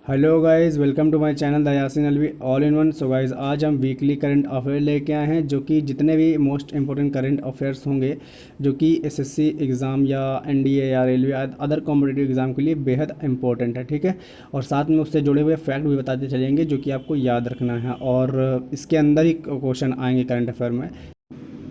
Hello guys, welcome to my channel the Yasin Alvi all in one. So guys, आज हम weekly current affair लेके आए हैं, जो कि जितने भी मोस्ट इंपॉर्टेंट करंट अफेयर्स होंगे जो कि एसएससी एग्ज़ाम या एनडीए या रेलवे अदर कॉम्पिटिटिव एग्ज़ाम के लिए बेहद इंपॉर्टेंट है। ठीक है, और साथ में उससे जुड़े हुए फैक्ट भी बताते चलेंगे जो कि आपको याद रखना है, और इसके अंदर ही क्वेश्चन आएंगे करंट अफेयर में।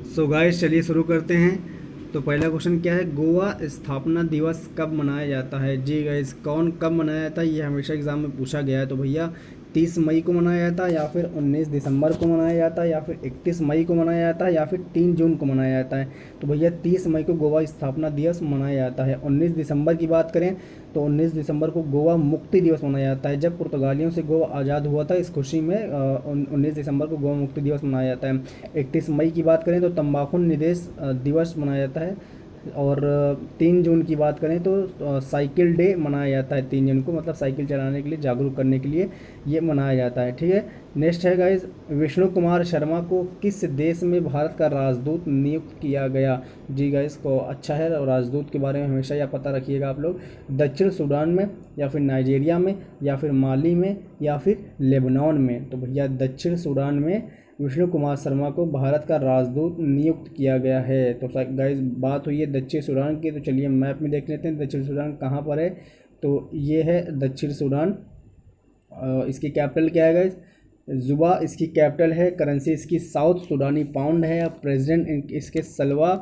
सो गाइस, चलिए शुरू करते हैं। तो पहला क्वेश्चन क्या है, गोवा स्थापना दिवस कब मनाया जाता है? जी गाइस, कौन कब मनाया जाता है, ये हमेशा एग्जाम में पूछा गया है। तो भैया 30 मई को मनाया जाता है, या फिर 19 दिसंबर को मनाया जाता है, या फिर 31 मई को मनाया जाता है, या फिर 3 जून को मनाया जाता है। तो भैया 30 मई को गोवा स्थापना दिवस मनाया जाता है। 19 दिसंबर की बात करें तो 19 दिसंबर को गोवा मुक्ति दिवस मनाया जाता है। जब पुर्तगालियों से गोवा आज़ाद हुआ था, इस खुशी में 19 दिसंबर को गोवा मुक्ति दिवस मनाया जाता है। 31 मई की बात करें तो तंबाकू निषेध दिवस मनाया जाता है। और 3 जून की बात करें तो साइकिल डे मनाया जाता है। 3 जून को मतलब साइकिल चलाने के लिए जागरूक करने के लिए ये मनाया जाता है। ठीक है, नेक्स्ट है गाइज, विष्णु कुमार शर्मा को किस देश में भारत का राजदूत नियुक्त किया गया? जी गाइज को अच्छा है, और राजदूत के बारे में हमेशा यह पता रखिएगा आप लोग। दक्षिण सूडान में, या फिर नाइजीरिया में, या फिर माली में, या फिर लेबनान में? तो भैया दक्षिण सूडान में विष्णु कुमार शर्मा को भारत का राजदूत नियुक्त किया गया है। तो गाइस, बात हुई है दक्षिण सूडान की, तो चलिए मैप में देख लेते हैं दक्षिण सूडान कहाँ पर है। तो ये है दक्षिण सूडान। इसकी कैपिटल क्या है गाइस? जुबा इसकी कैपिटल है। करेंसी इसकी साउथ सूडानी पाउंड है। प्रेसिडेंट इसके सल्वा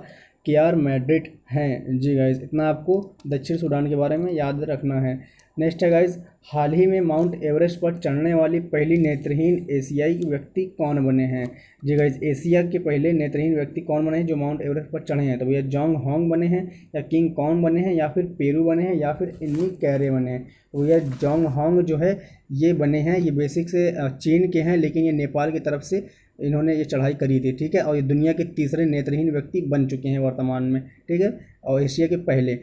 कियार मैड्रिड हैं। जी गाइस, इतना आपको दक्षिण सूडान के बारे में याद रखना है। नेक्स्ट है गाइस, हाल ही में माउंट एवरेस्ट पर चढ़ने वाली पहली नेत्रहीन एशियाई व्यक्ति कौन बने हैं? जी गाइस, एशिया के पहले नेत्रहीन व्यक्ति कौन बने हैं जो माउंट एवरेस्ट पर चढ़े हैं? तो भैया जोंग होंग बने हैं, या किंग कॉन्ग बने हैं, या फिर पेरू बने हैं, या फिर इन्नी कैरे बने हैं? तो भैया जोंग होंग जो है ये बने हैं। ये बेसिक से चीन के हैं, लेकिन ये नेपाल की तरफ से इन्होंने ये चढ़ाई करी थी। ठीक है, और ये दुनिया के तीसरे नेत्रहीन व्यक्ति बन चुके हैं वर्तमान में। ठीक है, और एशिया के पहले।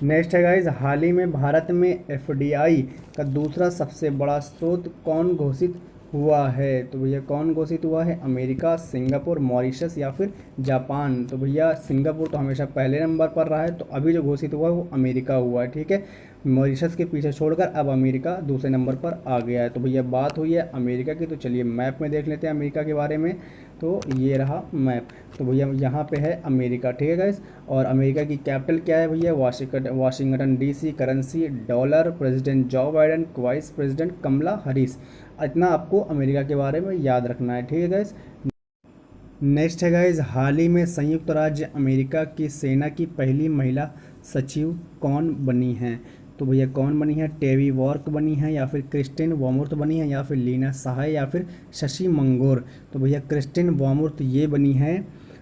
नेक्स्ट है गाइज, हाल ही में भारत में एफडीआई का दूसरा सबसे बड़ा स्रोत कौन घोषित हुआ है? तो भैया कौन घोषित हुआ है? अमेरिका, सिंगापुर, मॉरिशस, या फिर जापान? तो भैया सिंगापुर तो हमेशा पहले नंबर पर रहा है, तो अभी जो घोषित हुआ है वो अमेरिका हुआ है। ठीक है, मॉरिशस के पीछे छोड़कर अब अमेरिका दूसरे नंबर पर आ गया है। तो भैया बात हुई है अमेरिका की, तो चलिए मैप में देख लेते हैं अमेरिका के बारे में। तो ये रहा मैप। तो भैया यहाँ पे है अमेरिका। ठीक है गाइस, और अमेरिका की कैपिटल क्या है भैया? Washington DC. Currency dollar. President Joe Biden. Vice president Kamala Harris. इतना आपको अमेरिका के बारे में याद रखना है। ठीक है गाइस, नेक्स्ट है गाइज, हाल ही में संयुक्त राज्य अमेरिका की सेना की पहली महिला सचिव कौन बनी हैं? तो भैया कौन बनी है? टेवी वॉर्क बनी है, या फिर क्रिस्टिन वॉमुर्थ बनी है, या फिर लीना सहाय, या फिर शशि मंगोर? तो भैया क्रिस्टिन वॉमुर्थ ये बनी है,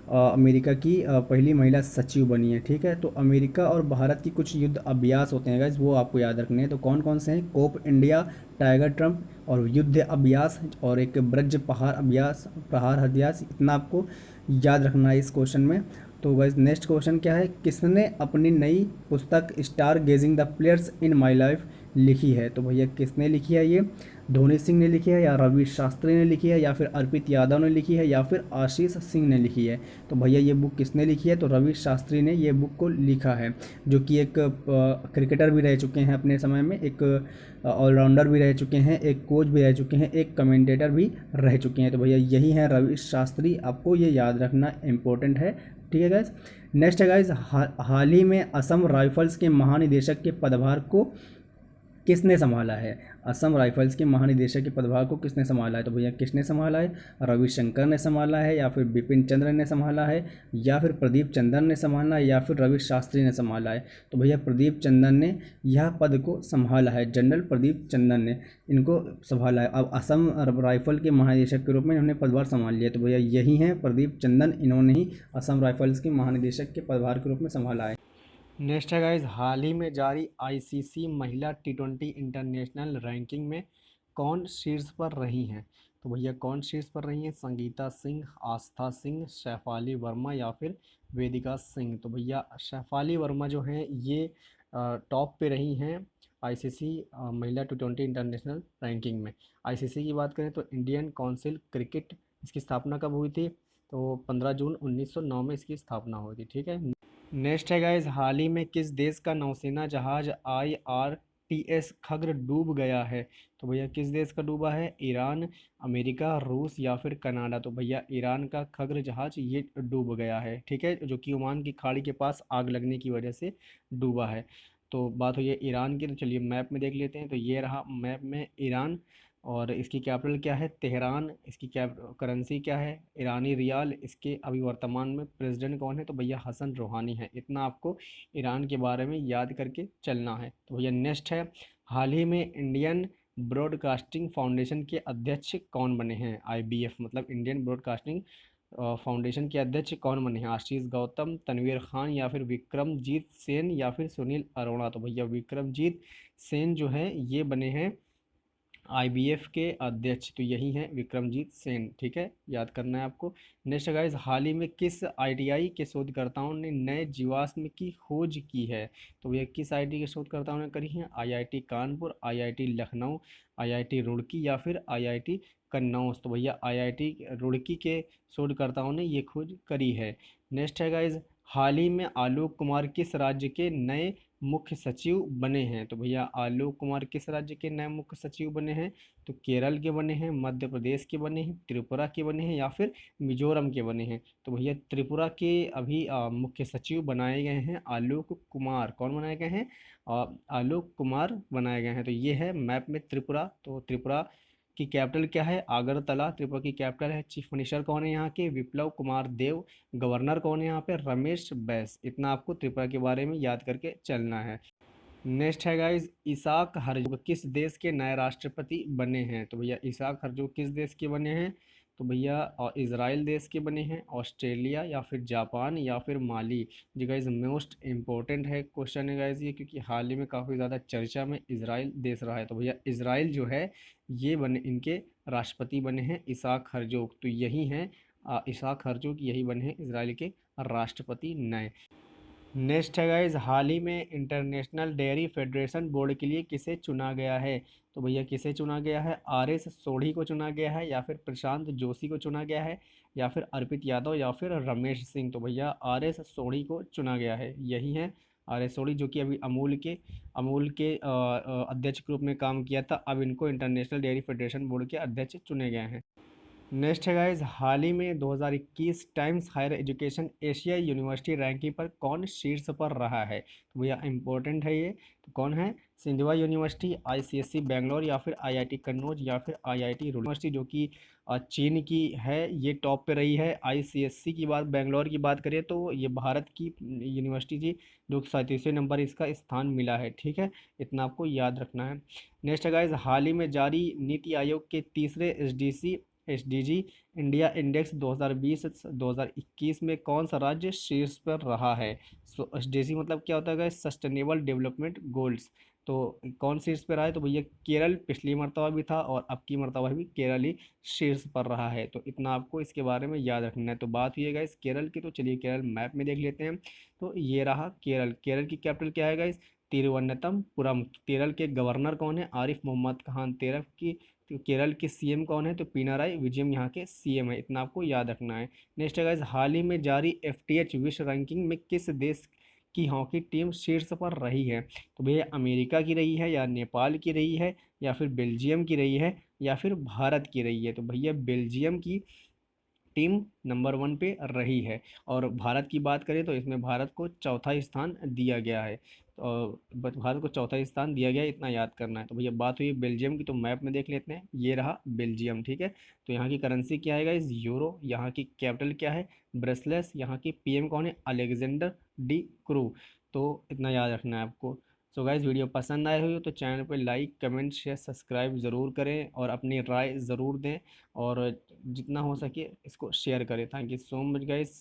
अमेरिका की पहली महिला सचिव बनी है। ठीक है, तो अमेरिका और भारत की कुछ युद्ध अभ्यास होते हैं गाइज, वो आपको याद रखने हैं। तो कौन कौन से हैं? कोप इंडिया, टाइगर ट्रम्प, और युद्ध अभ्यास, और एक ब्रज पहाड़ अभ्यास, प्रहार अभ्यास। इतना आपको याद रखना है इस क्वेश्चन में। तो गाइस, नेक्स्ट क्वेश्चन क्या है, किसने अपनी नई पुस्तक stargazing the players in my life लिखी है? तो भैया किसने लिखी है ये? धोनी सिंह ने लिखी है, या रवि शास्त्री ने लिखी है, या फिर अर्पित यादव ने लिखी है, या फिर आशीष सिंह ने लिखी है? तो भैया ये बुक किसने लिखी है? तो रवि शास्त्री ने ये बुक को लिखा है, जो कि एक क्रिकेटर भी रह चुके हैं अपने समय में, एक ऑलराउंडर भी रह चुके हैं, एक कोच भी रह चुके हैं, एक कमेंटेटर भी रह चुके हैं। तो भैया यही है रवि शास्त्री, आपको ये याद रखना इम्पोर्टेंट है। ठीक है गाइज, नेक्स्ट है गाइज, हाल ही में असम राइफल्स के महानिदेशक के पदभार को किसने संभाला है? असम राइफल्स के महानिदेशक के पदभार को किसने संभाला है? तो भैया किसने संभाला है? रविशंकर ने संभाला है, या फिर बिपिन चंद्र ने संभाला है, या फिर प्रदीप चंद्रन ने संभाला है, या फिर रवि शास्त्री ने संभाला है? तो भैया प्रदीप चंद्रन ने यह पद को संभाला है। जनरल प्रदीप चंद्रन ने इनको संभाला है। अब असम राइफल के महानिदेशक के रूप में इन्होंने पदभार संभाल लिया। तो भैया यही हैं प्रदीप चंद्रन, इन्होंने ही असम राइफल्स के महानिदेशक के पदभार के रूप में संभाला है। नेक्स्ट है गाइज, हाल ही में जारी आईसीसी महिला टी20 इंटरनेशनल रैंकिंग में कौन शीर्ष पर रही हैं? तो भैया कौन शीर्ष पर रही हैं? संगीता सिंह, आस्था सिंह, शेफाली वर्मा, या फिर वेदिका सिंह? तो भैया शेफाली वर्मा जो हैं ये टॉप पे रही हैं आईसीसी महिला टी20 इंटरनेशनल रैंकिंग में। आईसीसी की बात करें तो इंडियन काउंसिल क्रिकेट, इसकी स्थापना कब हुई थी? तो 15 जून 1909 में इसकी स्थापना हुई थी। ठीक है, नेक्स्ट है गाइज, हाल ही में किस देश का नौसेना जहाज टीएस खग्र डूब गया है, तो भैया किस देश का डूबा है? ईरान, अमेरिका, रूस या फिर कनाडा। तो भैया ईरान का खग्र जहाज ये डूब गया है, ठीक है, जो कि ओमान की खाड़ी के पास आग लगने की वजह से डूबा है। तो बात हुई है ईरान की, तो चलिए मैप में देख लेते हैं। तो ये रहा मैप में ईरान, और इसकी कैपिटल क्या है? तेहरान। इसकी करेंसी क्या है? ईरानी रियाल। इसके अभी वर्तमान में प्रेसिडेंट कौन है? तो भैया हसन रूहानी है। इतना आपको ईरान के बारे में याद करके चलना है। तो भैया नेक्स्ट है, हाल ही में इंडियन ब्रॉडकास्टिंग फाउंडेशन के अध्यक्ष कौन बने हैं? आईबीएफ मतलब इंडियन ब्रॉडकास्टिंग फाउंडेशन के अध्यक्ष कौन बने हैं? आशीष गौतम, तनवीर खान या फिर विक्रमजीत सेन या फिर सुनील अरोड़ा। तो भैया विक्रमजीत सेन जो है ये बने हैं आईबीएफ के अध्यक्ष। तो यही हैं विक्रमजीत सेन, ठीक है, याद करना है आपको। नेक्स्ट गाइस, हाल ही में किस आईटीआई के शोधकर्ताओं ने नए जीवाश्म की खोज की है? तो ये किस आईटी के शोधकर्ताओं ने करी है? IIT Kanpur, IIT Lucknow, IIT Roorkee या फिर आईआईटी कन्नौज। तो भैया आईआईटी रुड़की के शोधकर्ताओं ने ये खोज करी है। नेक्स्ट है गाइज, हाल ही में आलोक कुमार किस राज्य के नए मुख्य सचिव बने हैं? तो भैया आलोक कुमार किस राज्य के नए मुख्य सचिव बने हैं? तो केरल के बने हैं, मध्य प्रदेश के बने हैं, त्रिपुरा के बने हैं या फिर मिजोरम के बने हैं। तो भैया त्रिपुरा के अभी मुख्य सचिव बनाए गए हैं आलोक कुमार। कौन बनाए गए हैं? आलोक कुमार बनाए गए हैं। तो ये है मैप में त्रिपुरा। तो त्रिपुरा की कैपिटल क्या है? आगरतला त्रिपुरा की कैपिटल है। चीफ मिनिस्टर कौन है यहाँ के? विप्लव कुमार देव। गवर्नर कौन है यहाँ पे? रमेश बैस। इतना आपको त्रिपुरा के बारे में याद करके चलना है। नेक्स्ट है गाइज, इसाक हरजोग किस देश के नए राष्ट्रपति बने हैं? तो भैया इसाक हरजोग किस देश के बने हैं? तो भैया इजराइल देश के बने हैं, ऑस्ट्रेलिया या फिर जापान या फिर माली। जी गाइज मोस्ट इम्पोर्टेंट है क्वेश्चन है गाइज ये, क्योंकि हाल ही में काफ़ी ज़्यादा चर्चा में इजराइल देश रहा है। तो भैया इजराइल जो है ये बने, इनके राष्ट्रपति बने हैं इसाक हरजोग। तो यही हैं इसाक हरजोग, यही बने हैं इजराइल के राष्ट्रपति नए। नेक्स्ट है गाइज, हाल ही में इंटरनेशनल डेयरी फेडरेशन बोर्ड के लिए किसे चुना गया है? तो भैया किसे चुना गया है? आर एस सोढ़ी को चुना गया है या फिर प्रशांत जोशी को चुना गया है या फिर अर्पित यादव या फिर रमेश सिंह। तो भैया आर एस सोढ़ी को चुना गया है, यही है आर एस सोढ़ी, जो कि अभी अमूल के अध्यक्ष के रूप में काम किया था। अब इनको इंटरनेशनल डेयरी फेडरेशन बोर्ड के अध्यक्ष चुने गए हैं। नेक्स्ट है गाइज, हाल ही में 2021 Times higher education Asia university ranking पर कौन शीर्ष पर रहा है? तो भैया इंपॉर्टेंट है ये। तो कौन है? सिंधुआ यूनिवर्सिटी, आईसीएससी बेंगलोर या फिर आईआईटी कन्नौज या फिर आईआईटी यूनिवर्सिटी, जो कि चीन की है, ये टॉप पे रही है। आईसीएससी की बात, बेंगलोर की बात करें तो ये भारत की यूनिवर्सिटी थी, जो कि 37वें नंबर इसका स्थान मिला है, ठीक है, इतना आपको याद रखना है। नेक्स्ट है गाइज, हाल ही में जारी नीति आयोग के तीसरे एसडीजी इंडिया इंडेक्स 2020-2021 में कौन सा राज्य शीर्ष पर रहा है? एसडीजी मतलब क्या होता है? Sustainable development goals. तो कौन शीर्ष पर रहा है? तो भैया केरल पिछली मरतबा भी था और अब की मरतबा भी केरल ही शीर्ष पर रहा है। तो इतना आपको इसके बारे में याद रखना है। तो बात हुई है गाइस केरल की, तो चलिए केरल मैप में देख लेते हैं। तो ये रहा केरल। केरल की कैपिटल क्या है गाइस? तिरुवनंतपुरम। केरल के गवर्नर कौन है? आरिफ मोहम्मद खान। तो केरल के सीएम कौन है? तो पिनाराई विजयम यहाँ के सीएम है, इतना आपको याद रखना है। नेक्स्ट है गाइस, हाल ही में जारी एफटीएच विश्व रैंकिंग में किस देश की हॉकी टीम शीर्ष पर रही है? तो भैया अमेरिका की रही है या नेपाल की रही है या फिर बेल्जियम की रही है या फिर भारत की रही है? तो भैया बेल्जियम की टीम नंबर 1 पे रही है। और भारत की बात करें तो इसमें भारत को चौथा स्थान दिया गया है। तो भारत को चौथा स्थान दिया गया है, इतना याद करना है। तो भैया बात हुई बेल्जियम की, तो मैप में देख लेते हैं। ये रहा बेल्जियम, ठीक है। तो यहाँ की करेंसी क्या है इस यूरो। यहाँ की कैपिटल क्या है? ब्रसलेस। यहाँ की पीएम कौन है? Alexander D crew. तो इतना याद रखना है आपको। सो गाइज़ वीडियो पसंद आए हो तो चैनल पर लाइक कमेंट शेयर सब्सक्राइब ज़रूर करें और अपनी राय ज़रूर दें, और जितना हो सके इसको शेयर करें। Thank you so much guys.